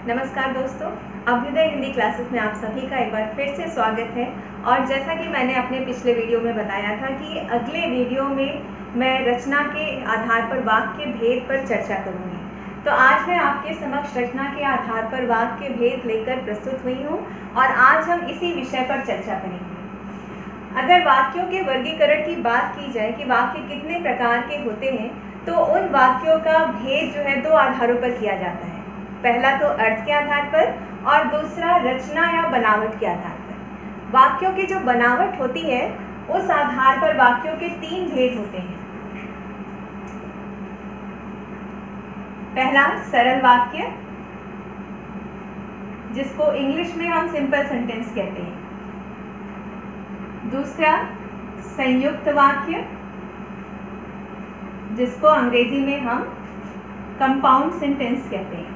नमस्कार दोस्तों, अभ्युदय हिंदी क्लासेस में आप सभी का एक बार फिर से स्वागत है। और जैसा कि मैंने अपने पिछले वीडियो में बताया था कि अगले वीडियो में मैं रचना के आधार पर वाक्य भेद पर चर्चा करूंगी। तो आज मैं आपके समक्ष रचना के आधार पर वाक्य भेद लेकर प्रस्तुत हुई हूं और आज हम इसी विषय पर चर्चा करेंगे। अगर वाक्यों के वर्गीकरण की बात की जाए कि वाक्य कितने प्रकार के होते हैं, तो उन वाक्यों का भेद जो है दो आधारों पर किया जाता है। पहला तो अर्थ के आधार पर और दूसरा रचना या बनावट के आधार पर। वाक्यों की जो बनावट होती है उस आधार पर वाक्यों के तीन भेद होते हैं। पहला सरल वाक्य, जिसको इंग्लिश में हम सिंपल सेंटेंस कहते हैं। दूसरा संयुक्त वाक्य, जिसको अंग्रेजी में हम कंपाउंड सेंटेंस कहते हैं।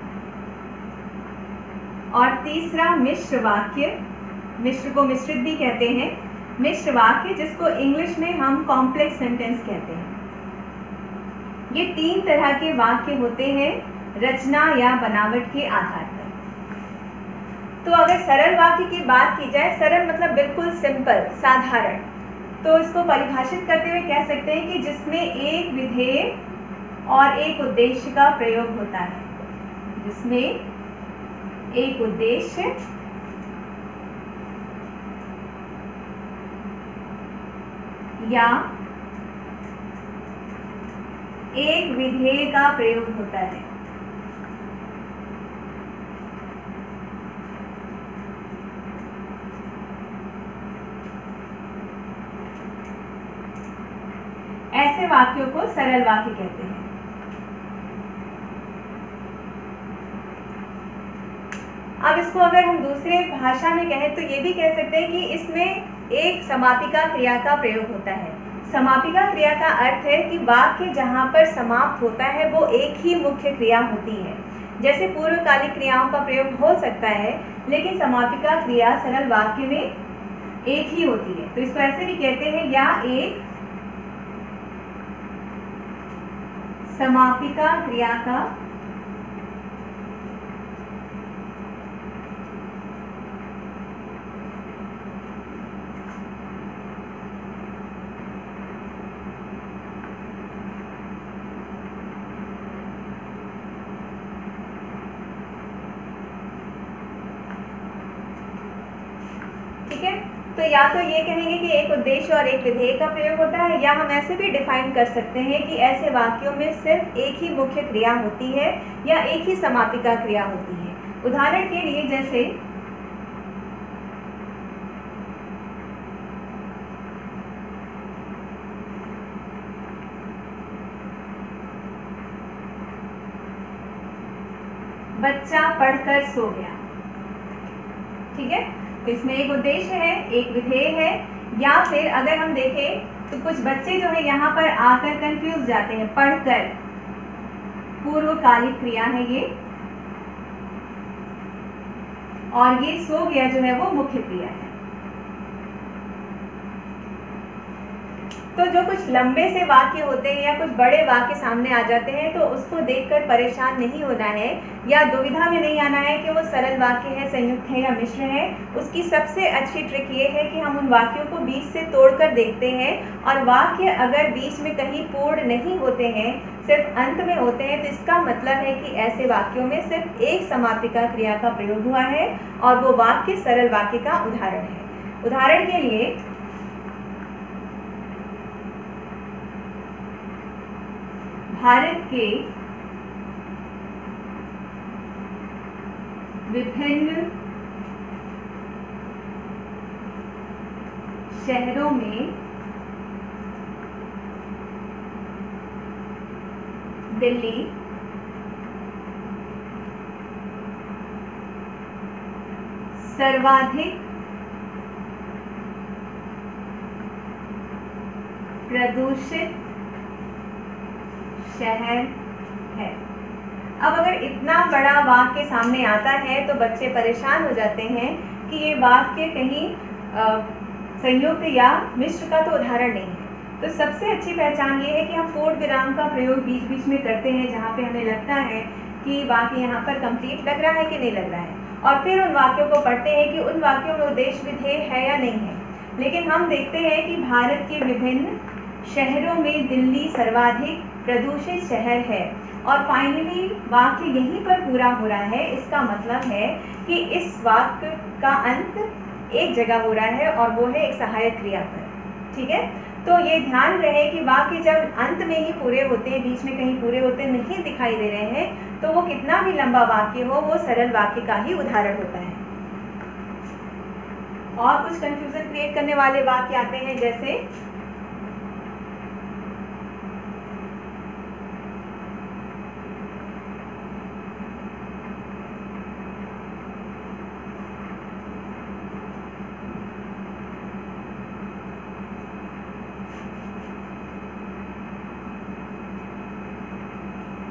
और तीसरा मिश्र वाक्य, मिश्र को मिश्रित भी कहते हैं, मिश्र वाक्य जिसको इंग्लिश में हम कॉम्प्लेक्स सेंटेंस कहते हैं। ये तीन तरह के वाक्य होते हैं रचना या बनावट के आधार पर। तो अगर सरल वाक्य की बात की जाए, सरल मतलब बिल्कुल सिंपल, साधारण, तो इसको परिभाषित करते हुए कह सकते हैं कि जिसमें एक विधेय और एक उद्देश्य का प्रयोग होता है। जिसमें एक उद्देश्य या एक विधेय का प्रयोग होता है। ऐसे वाक्यों को सरल वाक्य कहते हैं। अब इसको अगर हम दूसरे भाषा में कहें तो ये भी कह सकते हैं कि इसमें एक समापिका क्रिया का प्रयोग होता है। समापिका क्रिया का अर्थ है कि वाक्य जहाँ पर समाप्त होता है वो एक ही मुख्य क्रिया होती है। जैसे पूर्वकालिक क्रियाओं का प्रयोग हो सकता है, लेकिन समापिका क्रिया सरल वाक्य में एक ही होती है। तो इसको ऐसे भी कहते हैं, या एक समापिका क्रिया का ठीक है। तो या तो ये कहेंगे कि एक उद्देश्य और एक विधेय का प्रयोग होता है, या हम ऐसे भी डिफाइन कर सकते हैं कि ऐसे वाक्यों में सिर्फ एक ही मुख्य क्रिया होती है या एक ही समापिका क्रिया होती है। उदाहरण के लिए जैसे बच्चा पढ़कर सो गया। ठीक है, तो इसमें एक उद्देश्य है, एक विधेय है। या फिर अगर हम देखें तो कुछ बच्चे जो है यहाँ पर आकर कंफ्यूज जाते हैं। पढ़कर पूर्वकालिक क्रिया है ये, और ये सो गया जो है वो मुख्य क्रिया है। तो जो कुछ लंबे से वाक्य होते हैं या कुछ बड़े वाक्य सामने आ जाते हैं, तो उसको देखकर परेशान नहीं होना है या दुविधा में नहीं आना है कि वो सरल वाक्य है, संयुक्त है या मिश्र है। उसकी सबसे अच्छी ट्रिक ये है कि हम उन वाक्यों को बीच से तोड़कर देखते हैं, और वाक्य अगर बीच में कहीं पूर्ण नहीं होते हैं, सिर्फ अंत में होते हैं, तो इसका मतलब है कि ऐसे वाक्यों में सिर्फ एक समापिका क्रिया का प्रयोग हुआ है और वो वाक्य सरल वाक्य का उदाहरण है। उदाहरण के लिए भारत के विभिन्न शहरों में दिल्ली सर्वाधिक प्रदूषित शहर है। अब अगर इतना बड़ा वाक्य सामने आता है तो बच्चे परेशान हो जाते हैं कि ये वाक्य कहीं संयुक्त या मिश्र का तो उदाहरण नहीं है। तो सबसे अच्छी पहचान ये है कि हम पूर्ण विराम का प्रयोग बीच बीच में करते हैं जहाँ पे हमें लगता है कि वाक्य यहाँ पर कंप्लीट लग रहा है कि नहीं लग रहा है, और फिर उन वाक्यों को पढ़ते हैं कि उन वाक्यों में उद्देश्य विधेय है या नहीं है। लेकिन हम देखते हैं कि भारत के विभिन्न शहरों में दिल्ली सर्वाधिक प्रदूषित शहर है, और फाइनली वाक्य यहीं पर पूरा हो रहा है। इसका मतलब है कि इस वाक्य का अंत एक जगह हो रहा है और वो है एक सहायक क्रिया पर। ठीक है, तो ये ध्यान रहे कि वाक्य जब अंत में ही पूरे होते हैं, बीच में कहीं पूरे होते नहीं दिखाई दे रहे हैं, तो वो कितना भी लंबा वाक्य हो वो सरल वाक्य का ही उदाहरण होता है। और कुछ कंफ्यूजन क्रिएट करने वाले वाक्य आते हैं, जैसे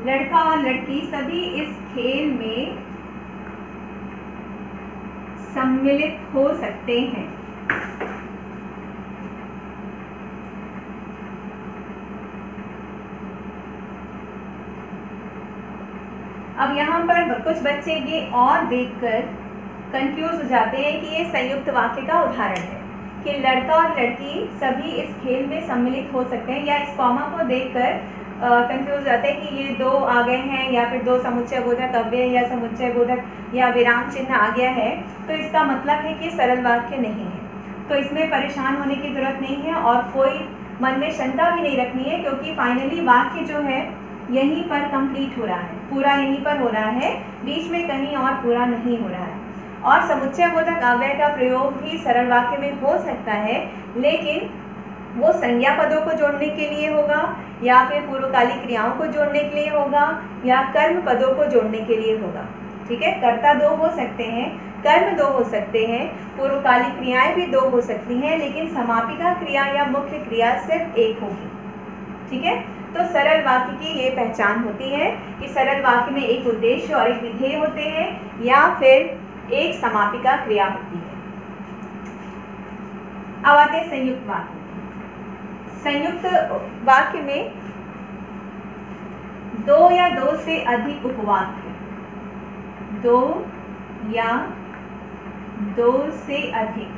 लड़का और लड़की सभी इस खेल में सम्मिलित हो सकते हैं। अब यहाँ पर कुछ बच्चे ये और देखकर कंफ्यूज हो जाते हैं कि ये संयुक्त वाक्य का उदाहरण है कि लड़का और लड़की सभी इस खेल में सम्मिलित हो सकते हैं, या इस कॉमा को देखकर कंफ्यूज जाते हैं कि ये दो आ गए हैं, या फिर दो समुच्चय बोधक अव्यय या समुच्चय बोधक या विराम चिन्ह आ गया है, तो इसका मतलब है कि सरल वाक्य नहीं है। तो इसमें परेशान होने की जरूरत नहीं है और कोई मन में शंका भी नहीं रखनी है, क्योंकि फाइनली वाक्य जो है यहीं पर कंप्लीट हो रहा है, पूरा यहीं पर हो रहा है, बीच में कहीं और पूरा नहीं हो रहा है। और समुच्चय बोधक अव्यय का प्रयोग भी सरल वाक्य में हो सकता है, लेकिन वो संज्ञा पदों को जोड़ने के लिए होगा, या फिर पूर्वकालिक क्रियाओं को जोड़ने के लिए होगा, या कर्म पदों को जोड़ने के लिए होगा। ठीक है, कर्ता दो हो सकते हैं, कर्म दो हो सकते हैं, पूर्वकालिक क्रियाएं भी दो हो सकती हैं, लेकिन समापिका क्रिया या मुख्य क्रिया सिर्फ एक होगी। ठीक है, तो सरल वाक्य की ये पहचान होती है कि सरल वाक्य में एक उद्देश्य और एक विधेय होते हैं, या फिर एक समापिका क्रिया होती है। अब आते हैं संयुक्त वाक्य। संयुक्त वाक्य में दो या दो से अधिक उपवाक्य, दो या दो से अधिक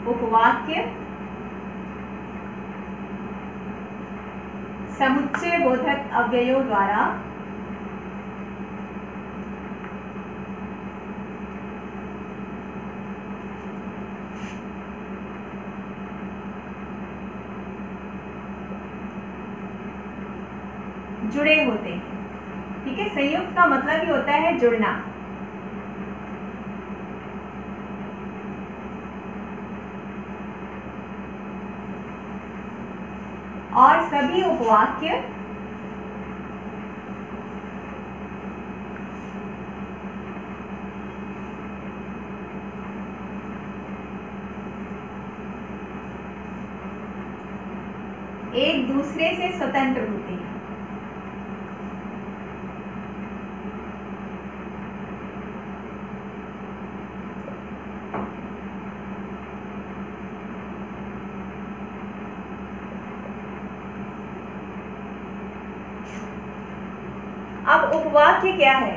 उपवाक्य समुच्चय बोधक अव्ययों द्वारा जुड़े होते हैं। ठीक है, संयुक्त का मतलब ही होता है जुड़ना। और सभी उपवाक्य एक दूसरे से स्वतंत्र होते हैं। अब उपवाक्य क्या है?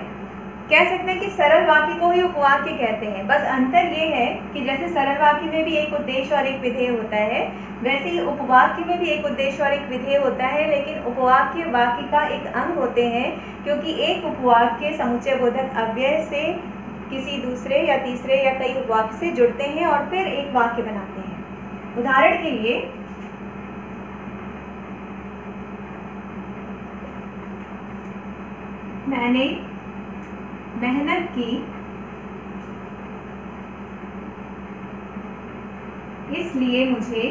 कह सकते हैं कि सरल वाक्य को ही उपवाक्य कहते हैं। बस अंतर ये है कि जैसे सरल वाक्य में भी एक उद्देश्य और एक विधेय होता है, वैसे ही उपवाक्य में भी एक उद्देश्य और एक विधेय होता है, लेकिन उपवाक्य वाक्य का एक अंग होते हैं, क्योंकि एक उपवाक्य समुच्चय बोधक अव्यय से किसी दूसरे या तीसरे या कई उपवाक्य से जुड़ते हैं और फिर एक वाक्य बनाते हैं। उदाहरण के लिए मैंने मेहनत की, इसलिए मुझे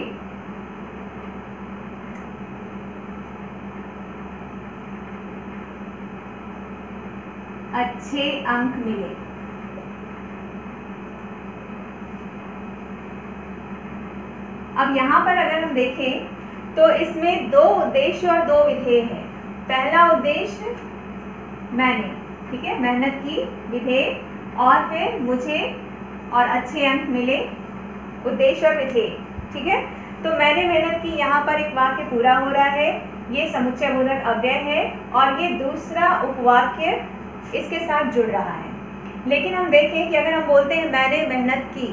अच्छे अंक मिले। अब यहाँ पर अगर हम देखें तो इसमें दो उद्देश्य और दो विधेय हैं। पहला उद्देश्य मैंने, ठीक है, मेहनत की, विधेय, और फिर मुझे, और अच्छे अंक मिले, उद्देश्य और विधेय। ठीक है, तो मैंने मेहनत की, यहाँ पर एक वाक्य पूरा हो रहा है, ये समुच्चय बोधक अव्यय है और ये दूसरा उपवाक्य इसके साथ जुड़ रहा है। लेकिन हम देखें कि अगर हम बोलते हैं मैंने मेहनत की,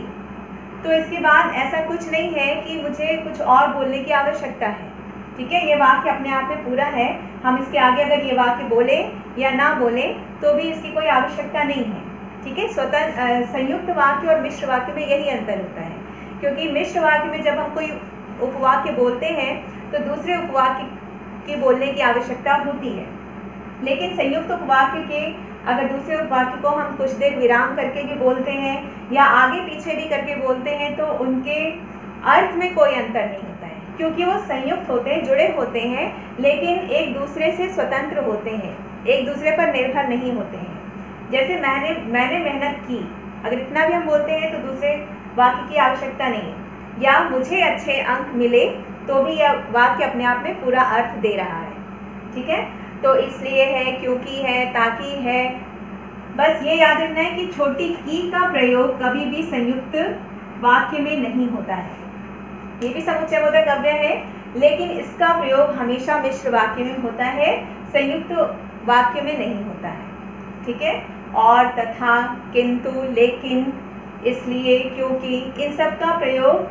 तो इसके बाद ऐसा कुछ नहीं है कि मुझे कुछ और बोलने की आवश्यकता है। ठीक है, ये वाक्य अपने आप में पूरा है, हम इसके आगे अगर ये वाक्य बोले या ना बोले तो भी इसकी कोई आवश्यकता नहीं है। ठीक है, संयुक्त वाक्य और मिश्र वाक्य में यही अंतर होता है, क्योंकि मिश्र वाक्य में जब हम कोई उपवाक्य बोलते हैं तो दूसरे उपवाक्य के बोलने की आवश्यकता होती है, लेकिन संयुक्त उपवाक्य के अगर दूसरे उपवाक्य को हम कुछ देर विराम करके भी बोलते हैं या आगे पीछे भी करके बोलते हैं तो उनके अर्थ में कोई अंतर नहीं होता है, क्योंकि वो संयुक्त होते हैं, जुड़े होते हैं, लेकिन एक दूसरे से स्वतंत्र होते हैं, एक दूसरे पर निर्भर नहीं होते हैं। जैसे मैंने मेहनत की, अगर इतना भी हम बोलते हैं तो दूसरे वाक्य की आवश्यकता नहीं है, या मुझे अच्छे अंक मिले तो भी यह वाक्य अपने आप में पूरा अर्थ दे रहा है। ठीक है, तो इसलिए है, क्योंकि है, ताकि है, बस ये याद रखना है कि छोटी की का प्रयोग कभी भी संयुक्त वाक्य में नहीं होता है। ये भी समुच्चय बोधक अव्यय है, लेकिन इसका प्रयोग हमेशा मिश्र वाक्य में होता है, संयुक्त वाक्य में नहीं होता है। ठीक है, और, तथा, किंतु, लेकिन, इसलिए, क्योंकि, इन सब का प्रयोग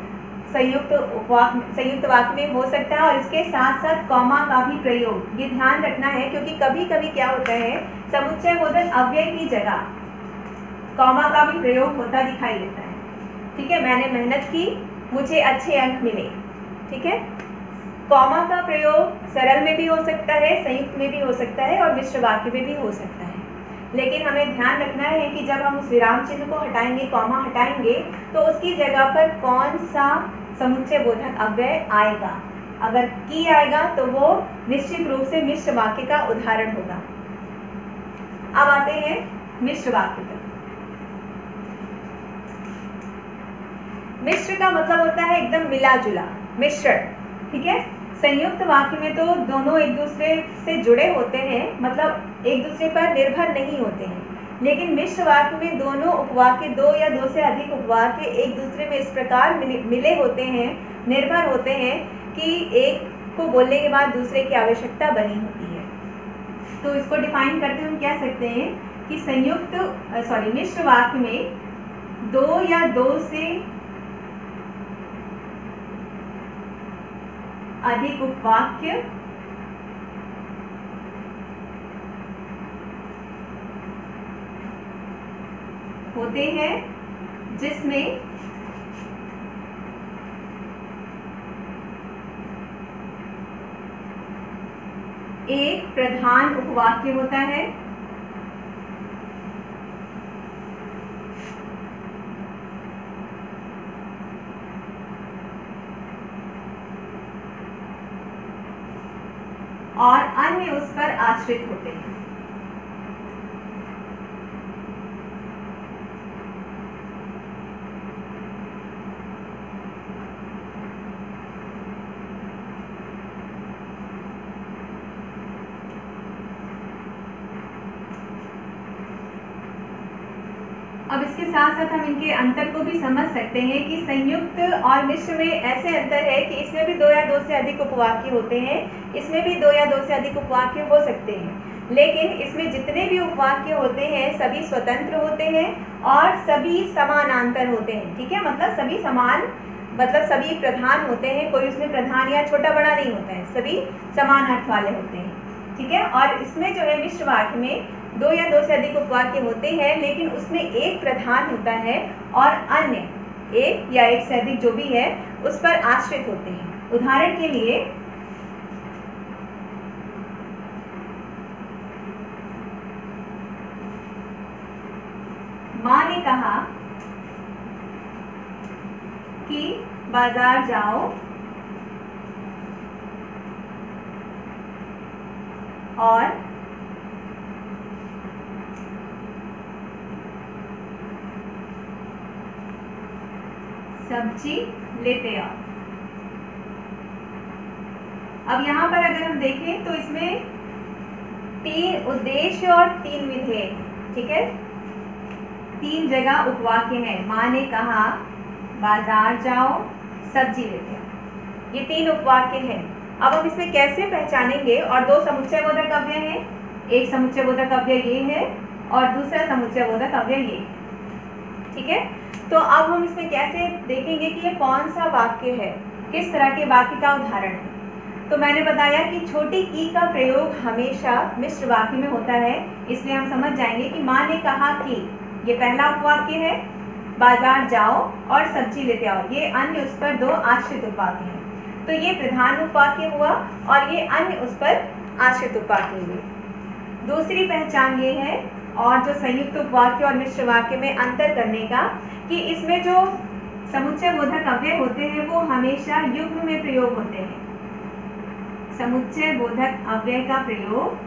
संयुक्त वाक्य में हो सकता है, और इसके साथ साथ कॉमा का भी प्रयोग, ये ध्यान रखना है, क्योंकि कभी कभी क्या होता है, समुच्चय बोधक अव्यय की जगह कॉमा का भी प्रयोग होता दिखाई देता है। ठीक है, मैंने मेहनत की, मुझे अच्छे अंक मिले। ठीक है, कॉमा का प्रयोग सरल में भी हो सकता है, संयुक्त में भी हो सकता है और मिश्र वाक्य में भी हो सकता है, लेकिन हमें ध्यान रखना है कि जब हम उस विराम चिन्ह को हटाएंगे, कॉमा हटाएंगे, तो उसकी जगह पर कौन सा समुच्चय बोधक अव्यय आएगा। अगर की आएगा तो वो निश्चित रूप से मिश्र वाक्य का उदाहरण होगा। अब आते हैं मिश्र वाक्य पर। मिश्र का मतलब होता है एकदम मिला जुला, मिश्रण। ठीक है, संयुक्त वाक्य में तो दोनों एक दूसरे से जुड़े होते हैं, मतलब एक दूसरे पर निर्भर नहीं होते हैं, लेकिन मिश्र वाक्य में दोनों उपवाक्य, दो या दो से अधिक उपवाक्य एक दूसरे में इस प्रकार मिले होते हैं, निर्भर होते हैं कि एक को बोलने के बाद दूसरे की आवश्यकता बनी होती है। तो इसको डिफाइन करते हम कह सकते हैं कि मिश्र वाक्य में दो या दो से अधिक उपवाक्य होते हैं, जिसमें एक प्रधान उपवाक्य होता है और अन्य उस पर आश्रित होते हैं। अब इसके साथ साथ हम इनके अंतर को भी समझ सकते हैं कि संयुक्त और मिश्र में ऐसे अंतर है कि इसमें भी दो या दो से अधिक उपवाक्य होते हैं, इसमें भी दो या दो से अधिक उपवाक्य हो सकते हैं, लेकिन इसमें जितने भी उपवाक्य होते हैं सभी स्वतंत्र होते हैं और सभी समानांतर होते हैं। ठीक है, मतलब सभी समान, मतलब सभी प्रधान होते हैं, कोई उसमें प्रधान या छोटा बड़ा नहीं होता है, सभी समान अर्थ वाले होते हैं। ठीक है, और इसमें जो है मिश्र वाक्य में दो या दो से अधिक उपवाक्य होते हैं, लेकिन उसमें एक प्रधान होता है और अन्य एक या एक से अधिक जो भी है उस पर आश्रित होते हैं। उदाहरण के लिए माँ ने कहा कि बाजार जाओ और सब्जी लेते आओ। अब यहाँ पर अगर हम देखें तो इसमें 3 उद्देश्य और 3 विधेय। ठीक है, 3 जगह उपवाक्य हैं। माँ ने कहा बाजार जाओ सब्जी लेते आओ, ये 3 उपवाक्य हैं। अब हम इसमें कैसे पहचानेंगे, और 2 समुच्चय बोधक अव्यय हैं, एक समुच्चय बोधक अव्यय ये है और दूसरा समुच्चय बोधक अव्यय ये है, ठीक है। तो अब हम इसमें कैसे देखेंगे कि ये कौन सा वाक्य है, किस तरह के वाक्य का उदाहरण है। तो मैंने बताया कि छोटी की का प्रयोग हमेशा मिश्र वाक्य में होता है, इसलिए हम समझ जाएंगे कि माँ ने कहा कि, ये पहला उपवाक्य है, बाजार जाओ और सब्जी लेते आओ, ये अन्य उस पर 2 आश्रित उपवाक्य हैं। तो ये प्रधान उपवाक्य हुआ और ये अन्य उस पर आश्रित उपवाक्य हुए। दूसरी पहचान ये है, और जो संयुक्त उपवाक्य और मिश्र वाक्य में अंतर करने का, कि इसमें जो समुच्चय बोधक अव्यय होते हैं वो हमेशा युग्म में प्रयोग होते हैं। समुच्चय बोधक अव्यय का प्रयोग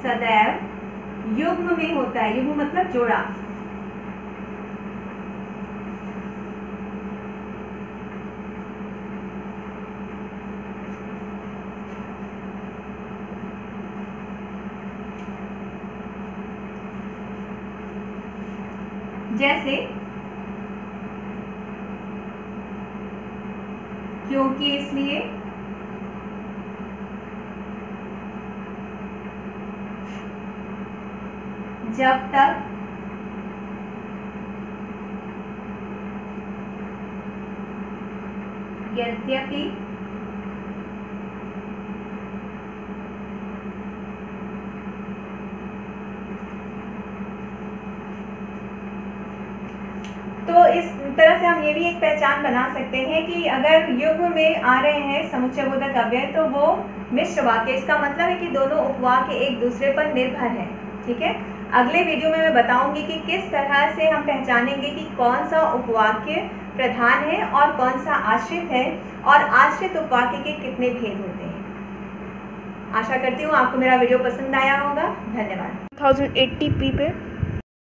सदैव युग्म में होता है। युग्म मतलब जोड़ा। जैसे क्योंकि, इसलिए, जब तक, यद्यपि, तो इस तरह से हम ये भी एक पहचान बना सकते हैं कि अगर युग्म में आ रहे हैं समुच्चय बोधक अव्यय तो वो मिश्र वाक्य, इसका मतलब है कि दोनों उपवाक्य एक दूसरे पर निर्भर हैं, ठीक है। अगले वीडियो में मैं बताऊंगी कि किस तरह से हम पहचानेंगे कि कौन सा उपवाक्य प्रधान है और कौन सा आश्रित है, और आश्रित उपवाक्य के कितने भेद होते हैं। आशा करती हूँ आपको मेरा वीडियो पसंद आया होगा। धन्यवाद। 1080p पे